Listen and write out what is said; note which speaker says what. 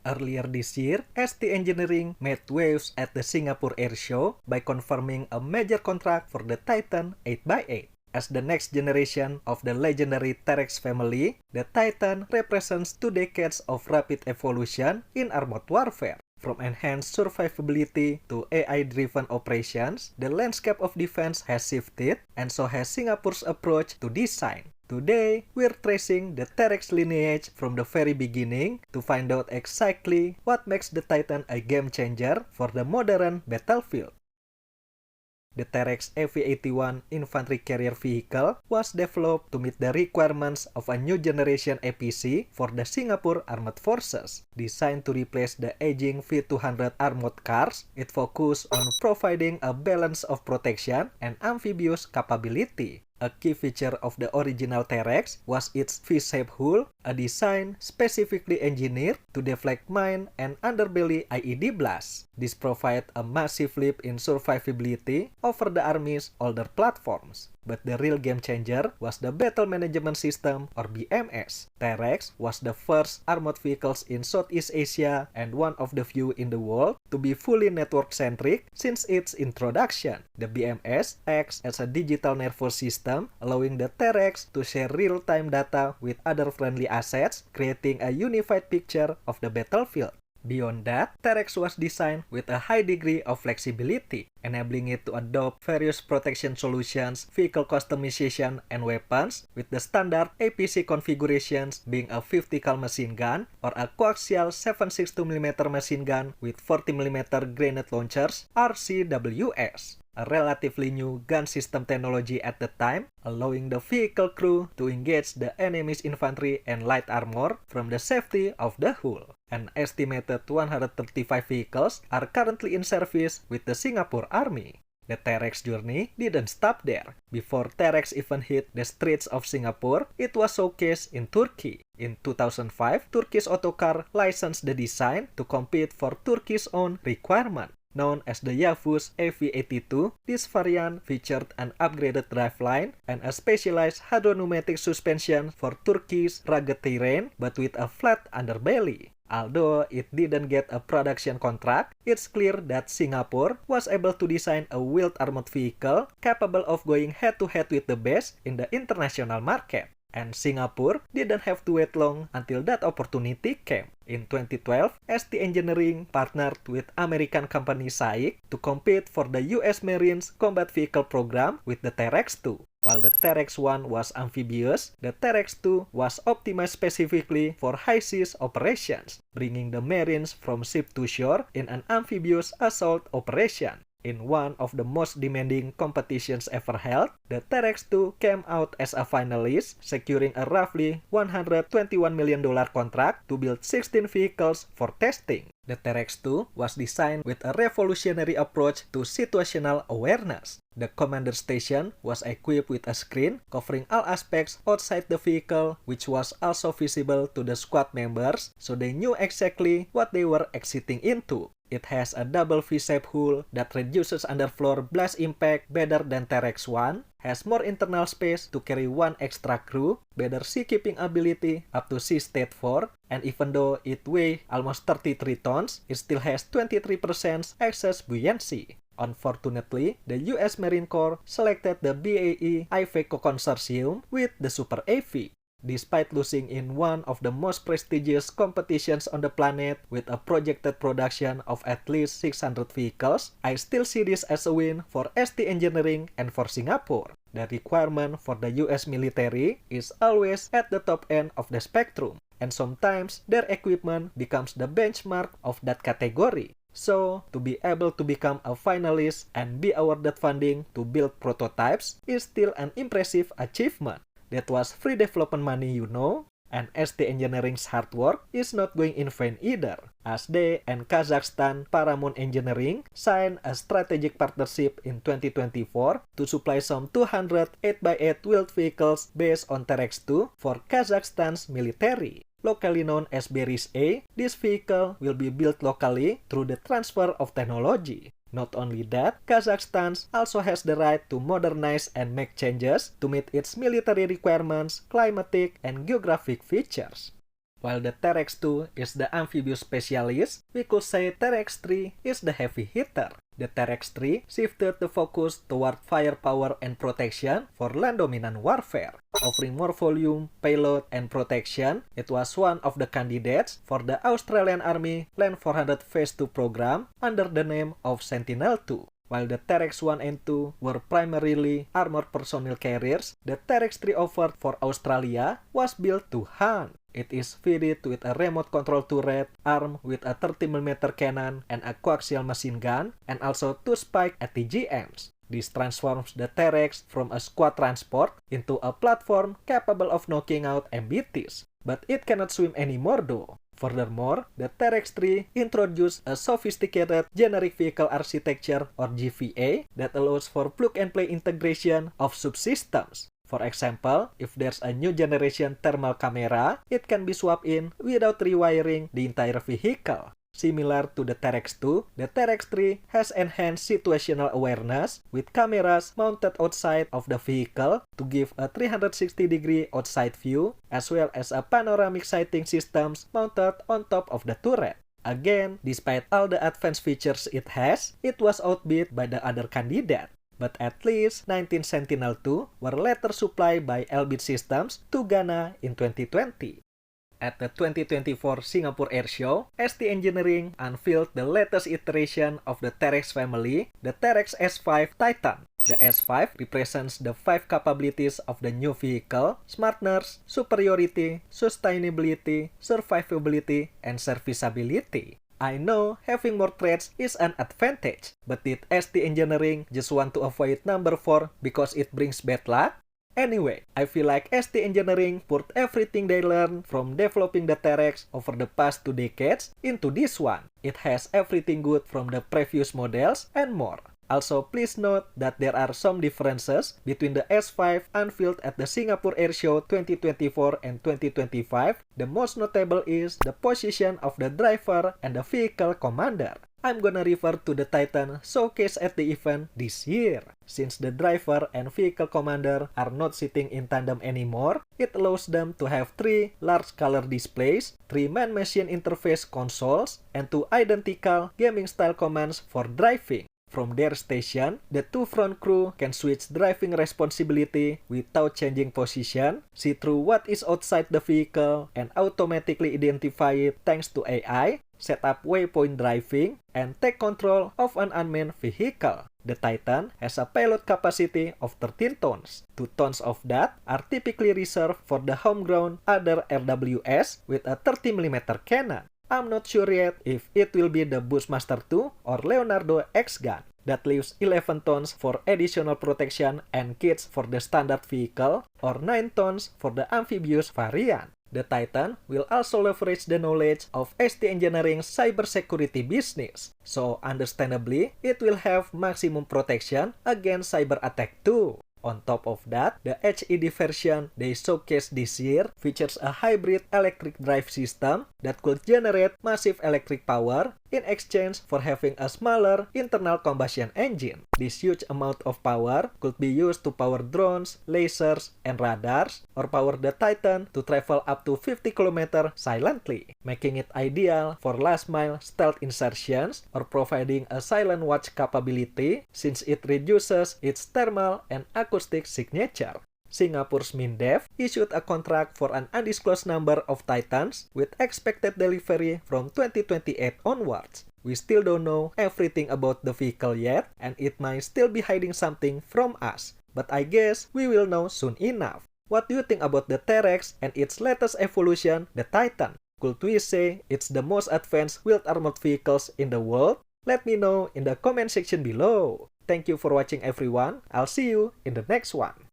Speaker 1: Earlier this year, ST Engineering made waves at the Singapore Air Show by confirming a major contract for the Titan 8x8. As the next generation of the legendary Terrex family, the Titan represents 2 decades of rapid evolution in armored warfare. From enhanced survivability to AI-driven operations, the landscape of defense has shifted, and so has Singapore's approach to design. Today, we're tracing the Terrex lineage from the very beginning to find out exactly what makes the Titan a game changer for the modern battlefield. The Terrex AV-81 infantry carrier vehicle was developed to meet the requirements of a new generation APC for the Singapore Armed Forces. Designed to replace the aging V200 armored cars, it focused on providing a balance of protection and amphibious capability. A key feature of the original Terrex was its V-shaped hull, a design specifically engineered to deflect mine and underbelly IED blasts. This provided a massive leap in survivability over the Army's older platforms. But the real game changer was the Battle Management System, or BMS. Terrex was the first armored vehicles in Southeast Asia and one of the few in the world to be fully network-centric since its introduction. The BMS acts as a digital nervous system, allowing the Terrex to share real-time data with other friendly assets, creating a unified picture of the battlefield. Beyond that, Terrex was designed with a high degree of flexibility, enabling it to adopt various protection solutions, vehicle customization, and weapons, with the standard APC configurations being a 50 cal machine gun or a coaxial 7.62mm machine gun with 40mm grenade launchers, RCWS. A relatively new gun system technology at the time, allowing the vehicle crew to engage the enemy's infantry and light armor from the safety of the hull. An estimated 135 vehicles are currently in service with the Singapore Army. The Terrex journey didn't stop there. Before Terrex even hit the streets of Singapore, it was showcased in Turkey. In 2005, Turkish Otokar licensed the design to compete for Turkey's own requirement. Known as the Yavuz AV-82, this variant featured an upgraded driveline and a specialized hydropneumatic suspension for Turkey's rugged terrain, but with a flat underbelly. Although it didn't get a production contract, it's clear that Singapore was able to design a wheeled armored vehicle capable of going head-to-head with the best in the international market. And Singapore didn't have to wait long until that opportunity came. In 2012, ST Engineering partnered with American company SAIC to compete for the US Marines Combat Vehicle Program with the Terrex 2. While the Terrex 1 was amphibious, the Terrex 2 was optimized specifically for high seas operations, bringing the Marines from ship to shore in an amphibious assault operation. In one of the most demanding competitions ever held, the Terrex 2 came out as a finalist, securing a roughly $121 million contract to build 16 vehicles for testing. The Terrex 2 was designed with a revolutionary approach to situational awareness. The commander station was equipped with a screen covering all aspects outside the vehicle, which was also visible to the squad members, so they knew exactly what they were exiting into. It has a double V-shaped hull that reduces underfloor blast impact better than Terrex 1, has more internal space to carry one extra crew, better seakeeping ability up to Sea State 4, and even though it weighs almost 33 tons, it still has 23% excess buoyancy. Unfortunately, the US Marine Corps selected the BAE Iveco consortium with the Super AV. Despite losing in one of the most prestigious competitions on the planet with a projected production of at least 600 vehicles, I still see this as a win for ST Engineering and for Singapore. The requirement for the US military is always at the top end of the spectrum, and sometimes their equipment becomes the benchmark of that category. So, to be able to become a finalist and be awarded funding to build prototypes is still an impressive achievement. That was free development money, you know. And ST Engineering's hard work is not going in vain either, as they and Kazakhstan Paramount Engineering signed a strategic partnership in 2024 to supply some 200 8x8 wheeled vehicles based on Terrex 2 for Kazakhstan's military. Locally known as Beris A, this vehicle will be built locally through the transfer of technology. Not only that, Kazakhstan also has the right to modernize and make changes to meet its military requirements, climatic, and geographic features. While the Terrex 2 is the amphibious specialist, we could say Terrex 3 is the heavy hitter. The Terrex 3 shifted the focus toward firepower and protection for land-dominant warfare. Offering more volume, payload, and protection, it was one of the candidates for the Australian Army Land 400 Phase 2 program under the name of Sentinel 2. While the Terrex 1 and 2 were primarily armored personnel carriers, the Terrex 3 offered for Australia was built to hunt. It is fitted with a remote control turret, armed with a 30mm cannon and a coaxial machine gun, and also 2 spike ATGMs. This transforms the Terrex from a squad transport into a platform capable of knocking out MBTs. But it cannot swim anymore though. Furthermore, the Terrex 3 introduced a sophisticated generic vehicle architecture or GVA that allows for plug-and-play integration of subsystems. For example, if there's a new generation thermal camera, it can be swapped in without rewiring the entire vehicle. Similar to the Terrex 2, the Terrex 3 has enhanced situational awareness with cameras mounted outside of the vehicle to give a 360-degree outside view, as well as a panoramic sighting systems mounted on top of the turret. Again, despite all the advanced features it has, it was outbid by the other candidate. But at least 19 Sentinel-2 were later supplied by Elbit Systems to Ghana in 2020. At the 2024 Singapore Air Show, ST Engineering unveiled the latest iteration of the Terrex family, the Terrex S5 Titan. The S5 represents the 5 capabilities of the new vehicle: smartness, superiority, sustainability, survivability, and serviceability. I know having more threads is an advantage, but did ST Engineering just want to avoid number 4 because it brings bad luck? Anyway, I feel like ST Engineering put everything they learned from developing the Terrex over the past 2 decades into this one. It has everything good from the previous models and more. Also, please note that there are some differences between the S5 unveiled at the Singapore Air Show 2024 and 2025. The most notable is the position of the driver and the vehicle commander. I'm gonna refer to the Titan showcased at the event this year. Since the driver and vehicle commander are not sitting in tandem anymore, it allows them to have 3 large color displays, 3 man-machine interface consoles, and 2 identical gaming-style commands for driving. From their station, the 2 front crew can switch driving responsibility without changing position, see through what is outside the vehicle, and automatically identify it thanks to AI, set up waypoint driving, and take control of an unmanned vehicle. The Titan has a payload capacity of 13 tons. 2 tons of that are typically reserved for the homegrown other RWS with a 30mm cannon. I'm not sure yet if it will be the Bushmaster 2 or Leonardo X gun. That leaves 11 tons for additional protection and kits for the standard vehicle, or 9 tons for the amphibious variant. The Titan will also leverage the knowledge of ST Engineering's cybersecurity business, so understandably, it will have maximum protection against cyber attack too. On top of that, the HED version they showcased this year features a hybrid electric drive system that could generate massive electric power in exchange for having a smaller internal combustion engine. This huge amount of power could be used to power drones, lasers, and radars, or power the Titan to travel up to 50 km silently, making it ideal for last-mile stealth insertions or providing a silent watch capability since it reduces its thermal and acoustic signature. Singapore's MINDEF issued a contract for an undisclosed number of Titans with expected delivery from 2028 onwards. We still don't know everything about the vehicle yet, and it might still be hiding something from us. But I guess we will know soon enough. What do you think about the Terrex and its latest evolution, the Titan? Could we say it's the most advanced wheeled armored vehicles in the world? Let me know in the comment section below. Thank you for watching everyone. I'll see you in the next one.